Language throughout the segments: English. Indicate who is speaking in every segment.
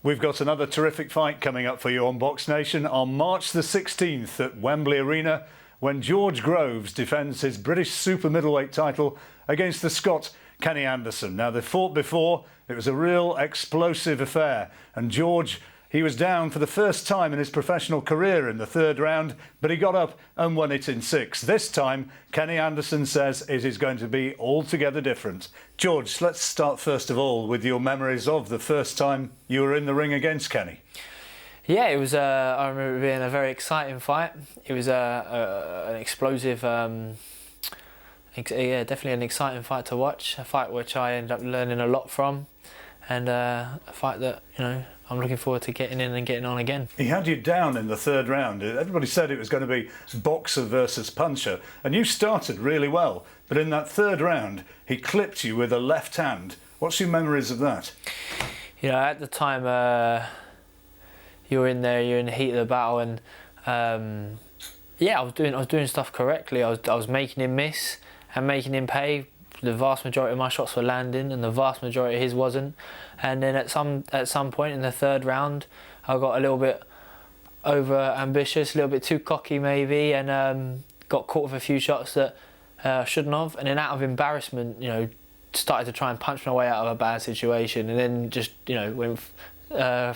Speaker 1: We've got another terrific fight coming up for you on BoxNation on March the 16th at Wembley Arena, when George Groves defends his British super middleweight title against the Scot Kenny Anderson. Now, they fought before. It was a real explosive affair, and George, he was down for the first time in his professional career in the third round, but he got up and won it in 6. This time, Kenny Anderson says it is going to be altogether different. George, let's start first of all with your memories of the first time you were in the ring against Kenny.
Speaker 2: Yeah, it was. I remember it being a very exciting fight. It was an explosive. Yeah, definitely an exciting fight to watch. A fight which I ended up learning a lot from, and a fight that I'm looking forward to getting in and getting on again.
Speaker 1: He had you down in the third round. Everybody said it was going to be boxer versus puncher, and you started really well. But in that third round, he clipped you with a left hand. What's your memories of that?
Speaker 2: At the time, you're in there, you're in the heat of the battle, and yeah, I was doing stuff correctly. I was making him miss and making him pay. The vast majority of my shots were landing, and the vast majority of his wasn't. And then at some point in the third round, I got a little bit over ambitious, a little bit too cocky maybe, and got caught with a few shots that I shouldn't have. And then out of embarrassment, started to try and punch my way out of a bad situation, and then just went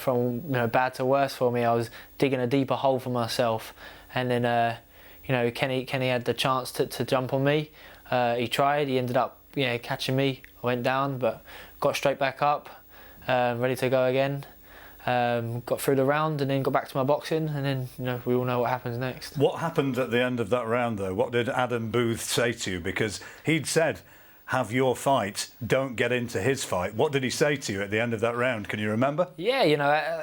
Speaker 2: from bad to worse for me. I was digging a deeper hole for myself, and then Kenny had the chance to jump on me. He tried. He ended up catching me. I went down, but got straight back up, ready to go again. Got through the round and then got back to my boxing, and then we all know what happens next.
Speaker 1: What happened at the end of that round, though? What did Adam Booth say to you? Because he'd said, have your fight, don't get into his fight. What did he say to you at the end of that round? Can you remember?
Speaker 2: Yeah,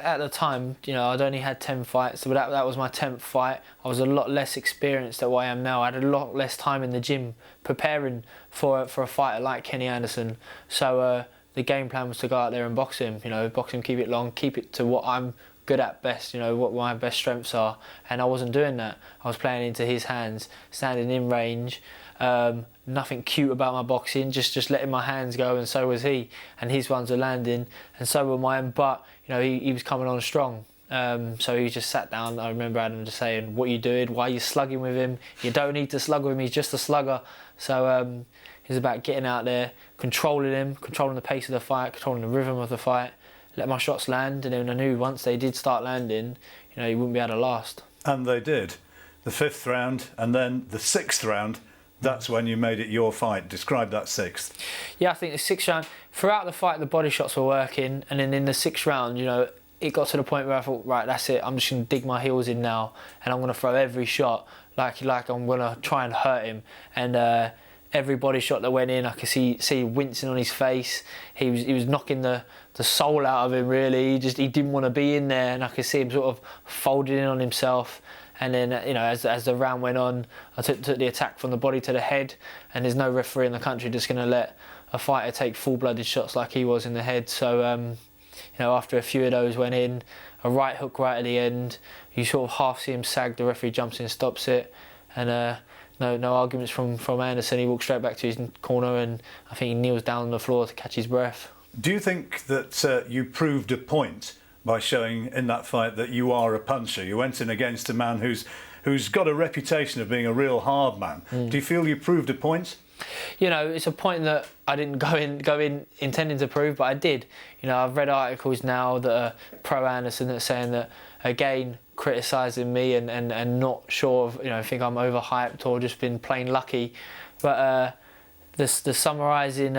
Speaker 2: at the time, I'd only had 10 fights, but that was my 10th fight. I was a lot less experienced than what I am now. I had a lot less time in the gym preparing for a fighter like Kenny Anderson. So the game plan was to go out there and box him. Box him, keep it long, keep it to what I'm good at best, what my best strengths are. And I wasn't doing that. I was playing into his hands, standing in range. Nothing cute about my boxing, just letting my hands go, and so was he. And his ones were landing, and so were mine. But he was coming on strong. So he just sat down. I remember Adam just saying, "What are you doing? Why are you slugging with him? You don't need to slug with him. He's just a slugger." So it was about getting out there, controlling him, controlling the pace of the fight, controlling the rhythm of the fight, let my shots land, and then I knew once they did start landing, he wouldn't be able to last. And
Speaker 1: they did. The 5th round, and then the 6th round. That's when you made it your fight. Describe that 6th.
Speaker 2: Yeah, I think the 6th round, throughout the fight, the body shots were working, and then in the 6th round, it got to the point where I thought, right, that's it. I'm just going to dig my heels in now, and I'm going to throw every shot like I'm going to try and hurt him. And every body shot that went in, I could see wincing on his face. He was knocking the soul out of him, really. He didn't want to be in there, and I could see him sort of folding in on himself. And then, as the round went on, I took the attack from the body to the head, and there's no referee in the country just going to let a fighter take full-blooded shots like he was in the head. So, after a few of those went in, a right hook right at the end, you sort of half see him sag, the referee jumps in, stops it, and no arguments from Anderson. He walks straight back to his corner, and I think he kneels down on the floor to catch his breath.
Speaker 1: Do you think that you proved a point by showing in that fight that you are a puncher? You went in against a man who's got a reputation of being a real hard man. Do you feel you proved a point?
Speaker 2: It's a point that I didn't go in intending to prove, but I did. I've read articles now that are pro Anderson that's saying that, again, criticising me and not sure of, think I'm overhyped or just been plain lucky. But the summarising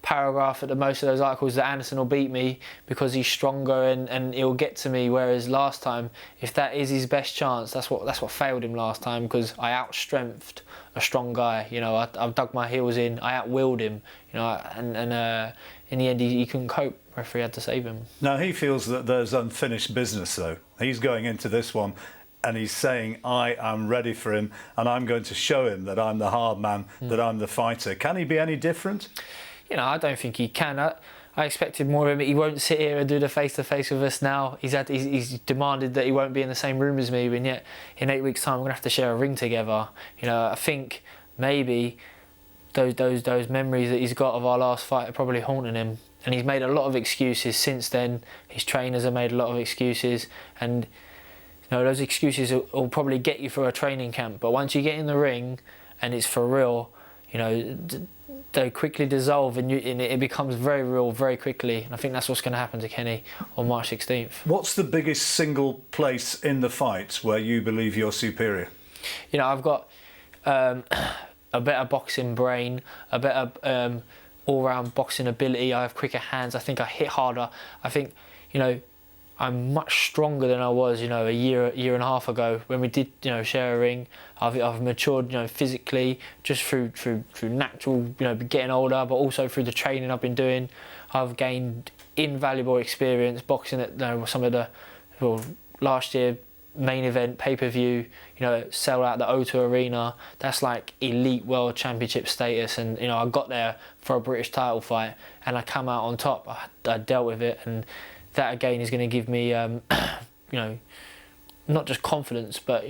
Speaker 2: paragraph at the most of those articles that Anderson will beat me because he's stronger and he'll get to me, whereas last time, if that is his best chance, that's what failed him last time, because I outstrengthed a strong guy. I dug my heels in, I outwilled him, and in the end he couldn't cope. Referee had to save him.
Speaker 1: Now he feels that there's unfinished business though. He's going into this one and he's saying, I am ready for him, and I'm going to show him that I'm the hard man, that I'm the fighter. Can he be any different?
Speaker 2: I don't think he can. I expected more of him. He won't sit here and do the face-to-face with us now. He's demanded that he won't be in the same room as me, and yet in 8 weeks' time we're going to have to share a ring together. I think maybe those memories that he's got of our last fight are probably haunting him. and he's made a lot of excuses since then. His trainers have made a lot of excuses, and those excuses will probably get you through a training camp. But once you get in the ring and it's for real, they quickly dissolve, and it becomes very real very quickly. And I think that's what's going to happen to Kenny on March 16th.
Speaker 1: What's the biggest single place in the fight where you believe you're superior?
Speaker 2: I've got a better boxing brain, a better all-round boxing ability. I have quicker hands. I think I hit harder. I think, I'm much stronger than I was, a year and a half ago when we did, share a ring. I've matured, physically, just through natural, getting older, but also through the training I've been doing. I've gained invaluable experience boxing at some of the last year main event pay-per-view, sell out the O2 Arena. That's like elite world championship status, and I got there for a British title fight and I come out on top. I dealt with it, and that again is going to give me not just confidence, but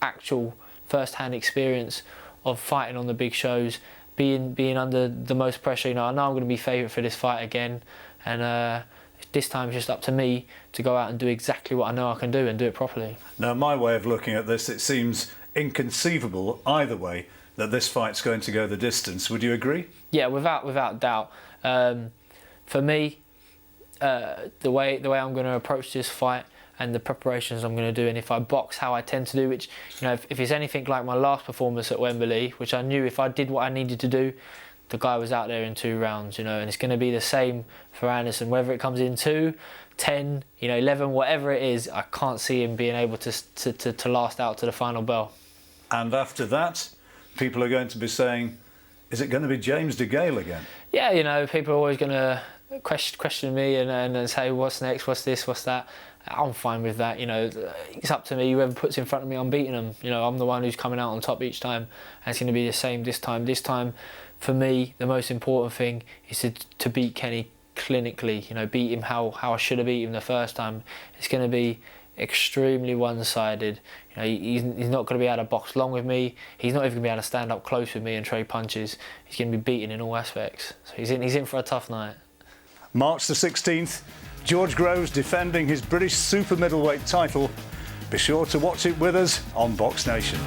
Speaker 2: actual first-hand experience of fighting on the big shows, being under the most pressure. I know I'm going to be favourite for this fight again, and this time it's just up to me to go out and do exactly what I know I can do and do it properly. Now,
Speaker 1: my way of looking at this, it seems inconceivable either way that this fight's going to go the distance. Would you agree?
Speaker 2: Yeah, without doubt. For me, the way I'm going to approach this fight and the preparations I'm going to do, and if I box how I tend to do, which if it's anything like my last performance at Wembley, which I knew if I did what I needed to do, the guy was out there in 2 rounds, and it's going to be the same for Anderson, whether it comes in 2, 10, 11, whatever it is. I can't see him being able to last out to the final bell.
Speaker 1: And after that, people are going to be saying, is it going to be James DeGale again?
Speaker 2: Yeah, people are always going to question me and say, what's next, what's this, what's that. I'm fine with that. It's up to me. Whoever puts in front of me, I'm beating them. I'm the one who's coming out on top each time, and it's going to be the same this time. This time, for me, the most important thing is to beat Kenny clinically. Beat him how I should have beat him the first time. It's going to be extremely one-sided. He's not going to be able to box long with me. He's not even going to be able to stand up close with me and trade punches. He's going to be beaten in all aspects. So he's in for a tough night.
Speaker 1: March the 16th, George Groves defending his British super middleweight title. Be sure to watch it with us on BoxNation.